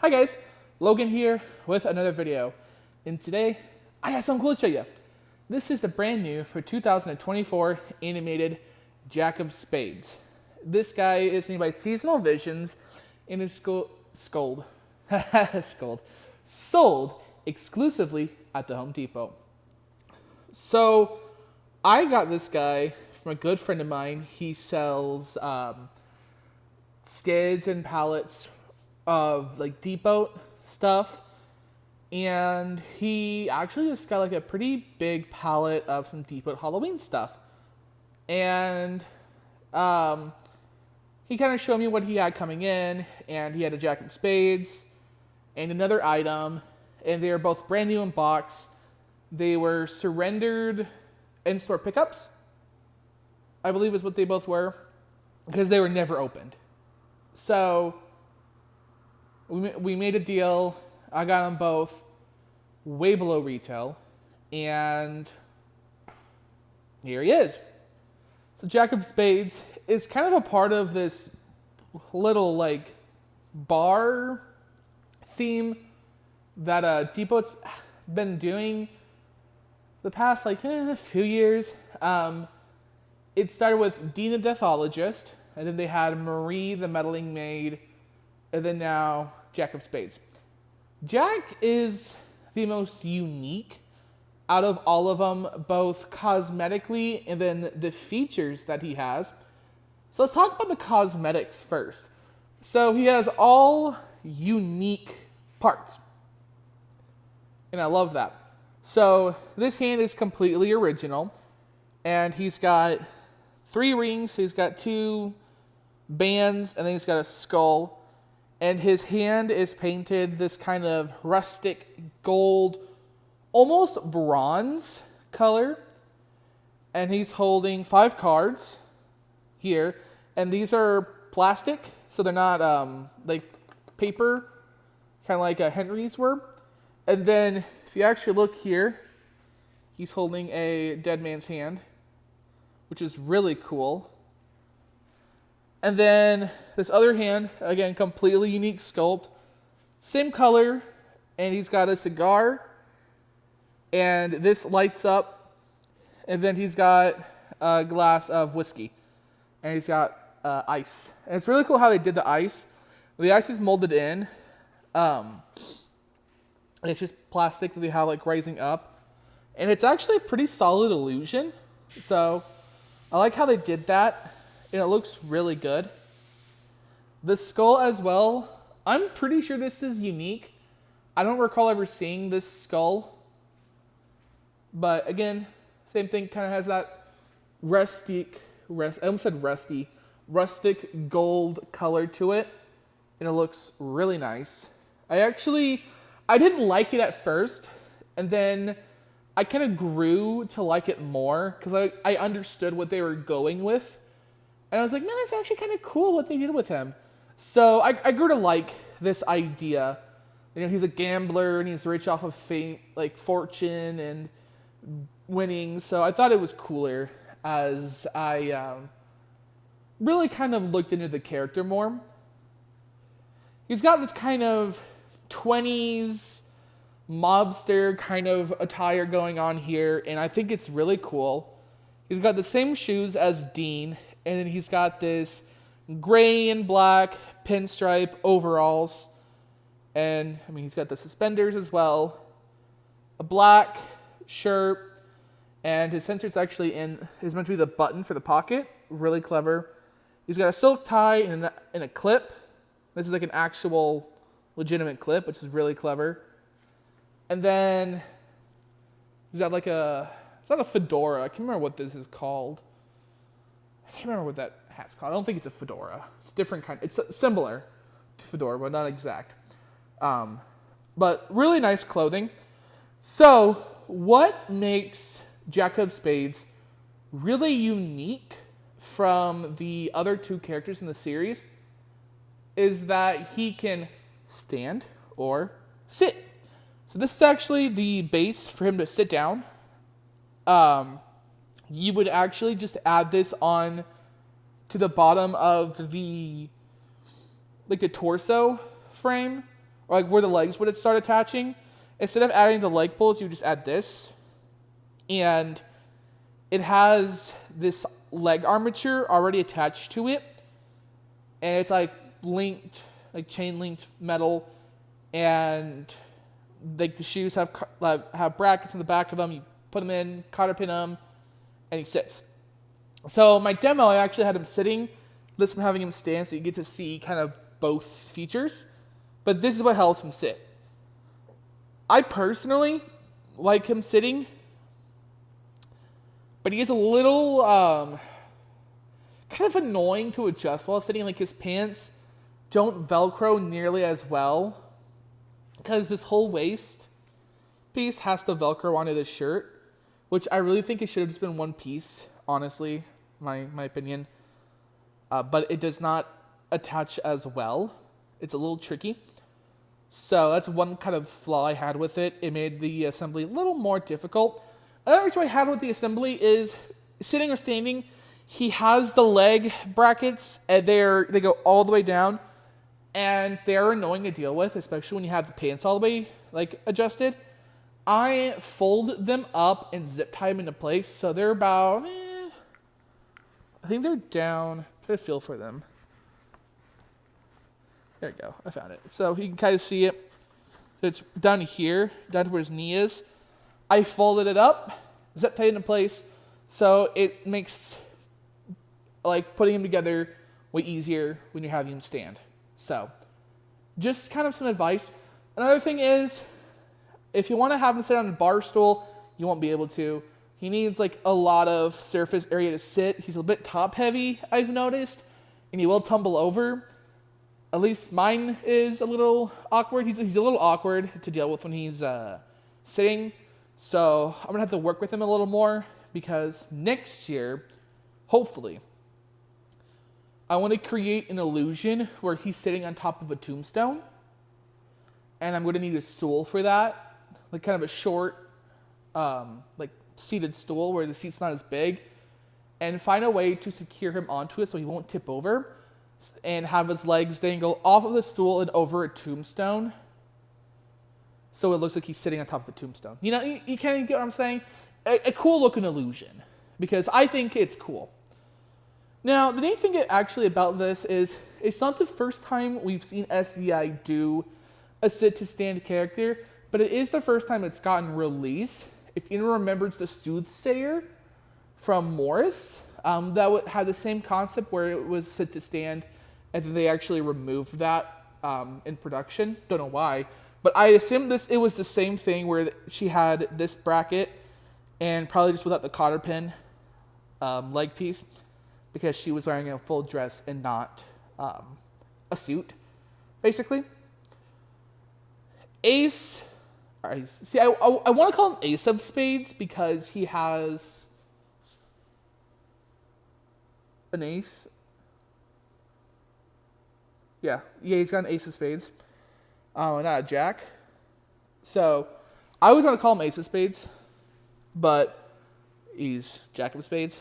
Hi guys, Logan here with another video. And today, I got something cool to show you. This is the brand new for 2024 animated Jack of Spades. This guy is made by Seasonal Visions and is sold exclusively at the Home Depot. So, I got this guy from a good friend of mine. He sells skids and pallets of like Depot stuff, and he actually just got like a pretty big pallet of some Depot Halloween stuff, and he kind of showed me what he had coming in, and he had a Jack of Spades and another item, and they were both brand new in box. They were surrendered in-store pickups, I believe is what they both were, because they were never opened. So we made a deal. I got them both way below retail, and here he is. So Jack of Spades is kind of a part of this little like bar theme that Depot's been doing the past like few years. It started with Dean the Deathologist, and then they had Marie the Meddling Maid, and then now Jack of Spades. Jack is the most unique out of all of them, both cosmetically and then the features that he has. So let's talk about the cosmetics first. So he has all unique parts, and I love that. So this hand is completely original, and he's got 3 rings. So he's got 2 bands, and then he's got a skull. And his hand is painted this kind of rustic gold, almost bronze color. And he's holding 5 cards here. And these are plastic, so they're not like paper, kind of like Henry's were. And then if you actually look here, he's holding a dead man's hand, which is really cool. And then this other hand, again, completely unique sculpt. Same color, and he's got a cigar. And this lights up. And then he's got a glass of whiskey. And he's got ice. And it's really cool how they did the ice. The ice is molded in. And it's just plastic that they have like rising up. And it's actually a pretty solid illusion. So I like how they did that. And it looks really good. The skull as well, I'm pretty sure this is unique. I don't recall ever seeing this skull. But again, same thing, kind of has that rustic gold color to it. And it looks really nice. I didn't like it at first. And then I kind of grew to like it more because I understood what they were going with. And I was like, man, that's actually kind of cool what they did with him. So I grew to like this idea. You know, he's a gambler and he's rich off of fame, like fortune and winning. So I thought it was cooler as I really kind of looked into the character more. He's got this kind of 20s mobster kind of attire going on here, and I think it's really cool. He's got the same shoes as Dean. And then he's got this gray and black pinstripe overalls. And, I mean, he's got the suspenders as well. A black shirt. And his sensor's actually is meant to be the button for the pocket. Really clever. He's got a silk tie and a clip. This is like an actual legitimate clip, which is really clever. And then he's got like it's not a fedora. I can't remember what this is called. I can't remember what that hat's called. I don't think it's a fedora. It's a different kind. It's similar to fedora, but not exact. But really nice clothing. So, what makes Jack of Spades really unique from the other 2 characters in the series is that he can stand or sit. So this is actually the base for him to sit down. You would actually just add this on to the bottom of the torso frame or like where the legs would start attaching. Instead of adding the leg bolts, you just add this. And it has this leg armature already attached to it. And it's like linked, like chain linked metal. And like the shoes have brackets in the back of them. You put them in, cotter pin them, and he sits. So my demo, I actually had him sitting, listen, having him stand, so you get to see kind of both features. But this is what helps him sit. I personally like him sitting, but he is a little kind of annoying to adjust while sitting. Like his pants don't Velcro nearly as well because this whole waist piece has to Velcro onto the shirt, which I really think it should have just been one piece, honestly, my opinion. But it does not attach as well. It's a little tricky. So that's one kind of flaw I had with it. It made the assembly a little more difficult. Another issue I had with the assembly is sitting or standing. He has the leg brackets, and they go all the way down, and they're annoying to deal with, especially when you have the pants all the way like adjusted. I fold them up and zip tie them into place, so they're about, I think they're down. Try to feel for them. There we go. I found it. So you can kind of see it. It's down here, down to where his knee is. I folded it up, zip tied it into place, so it makes like putting them together way easier when you're having him stand. So just kind of some advice. Another thing is, if you want to have him sit on a bar stool, you won't be able to. He needs like a lot of surface area to sit. He's a bit top heavy, I've noticed, and he will tumble over. At least mine is a little awkward. He's a little awkward to deal with when he's sitting. So I'm going to have to work with him a little more because next year, hopefully, I want to create an illusion where he's sitting on top of a tombstone. And I'm going to need a stool for that. Like kind of a short, like seated stool where the seat's not as big. And find a way to secure him onto it so he won't tip over. And have his legs dangle off of the stool and over a tombstone. So it looks like he's sitting on top of a tombstone. You know, you can't get what I'm saying? A cool looking illusion. Because I think it's cool. Now, the neat thing actually about this is it's not the first time we've seen SVI do a sit-to-stand character, but it is the first time it's gotten released. If anyone remembers the Soothsayer from Morris, that had the same concept where it was sit-to-stand, and then they actually removed that in production. Don't know why. But I assume it was the same thing where she had this bracket and probably just without the cotter pin leg piece because she was wearing a full dress and not a suit, basically. Ace. See, I want to call him Ace of Spades because he has an ace. Yeah, he's got an Ace of Spades. Not a Jack. So, I always want to call him Ace of Spades, but he's Jack of Spades.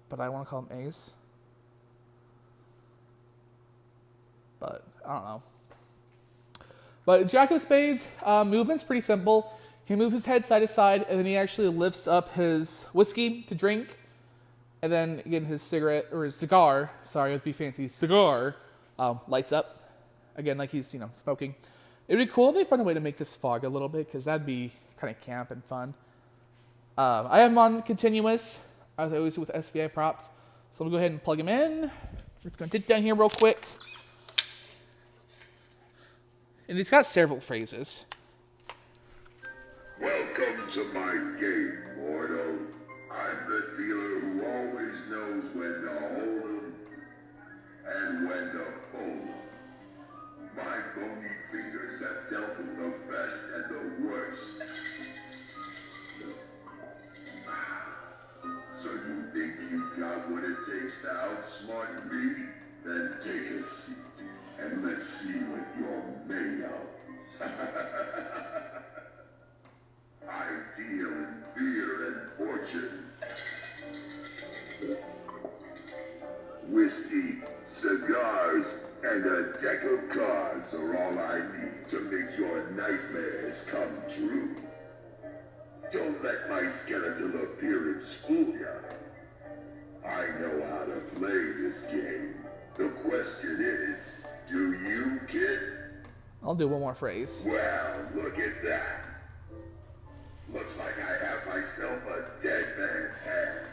But I want to call him Ace. But, I don't know. But Jack of Spades, movement's pretty simple. He moves his head side to side, and then he actually lifts up his whiskey to drink. And then, again, his cigar, sorry, let's be fancy, cigar, lights up. Again, like he's, smoking. It would be cool if they found a way to make this fog a little bit, because that'd be kind of camp and fun. I have him on continuous, as I always do with SVI props. So I'm going to go ahead and plug him in. Just going to dip down here real quick. And it's got several phrases. Welcome to my game, mortal. I'm the dealer who always knows when to hold 'em and when to fold 'em. My bony fingers have dealt with the best and the worst. So you think you got what it takes to outsmart me? Then take a seat and let's see what you're made of. I deal in beer and fortune. Whiskey, cigars, and a deck of cards are all I need to make your nightmares come true. Don't let my skeletal appearance fool ya. I know how to play this game. The question is, do you, kid? I'll do one more phrase. Well, look at that. Looks like I have myself a dead man's hand.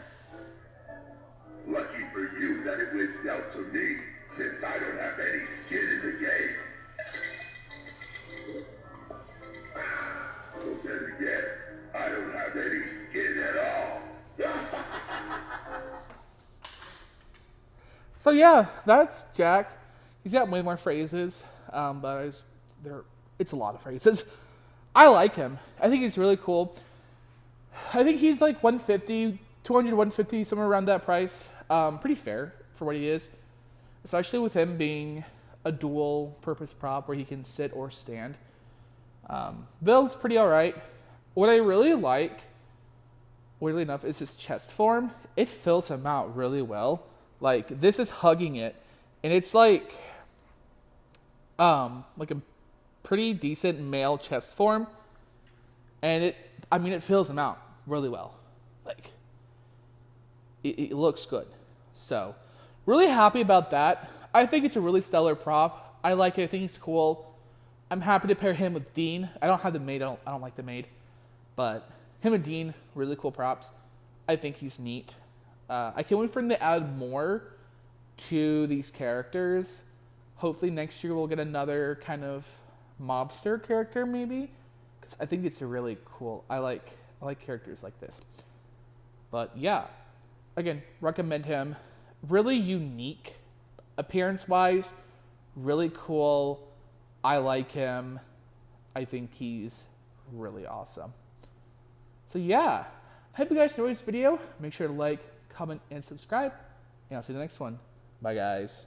Lucky for you that it was dealt to me, since I don't have any skin in the game. But then again, I don't have any skin at all. So yeah, that's Jack. He's got way more phrases, but it's a lot of phrases. I like him. I think he's really cool. I think he's like 150, 200, 150, somewhere around that price. Pretty fair for what he is, especially with him being a dual purpose prop where he can sit or stand. Build's pretty all right. What I really like, weirdly enough, is his chest form. It fills him out really well. Like, this is hugging it, and it's like a pretty decent male chest form, and it fills him out really well. Like, it looks good. So, really happy about that. I think it's a really stellar prop. I like it. I think it's cool. I'm happy to pair him with Dean. I don't have the maid. I don't like the maid, but him and Dean, really cool props. I think he's neat. I can't wait for him to add more to these characters. Hopefully next year we'll get another kind of mobster character, maybe, because I think it's a really cool. I like characters like this. But yeah, again, recommend him. Really unique, appearance-wise, really cool. I like him. I think he's really awesome. So yeah, I hope you guys enjoyed this video. Make sure to like, comment, and subscribe. And I'll see you in the next one. Bye, guys.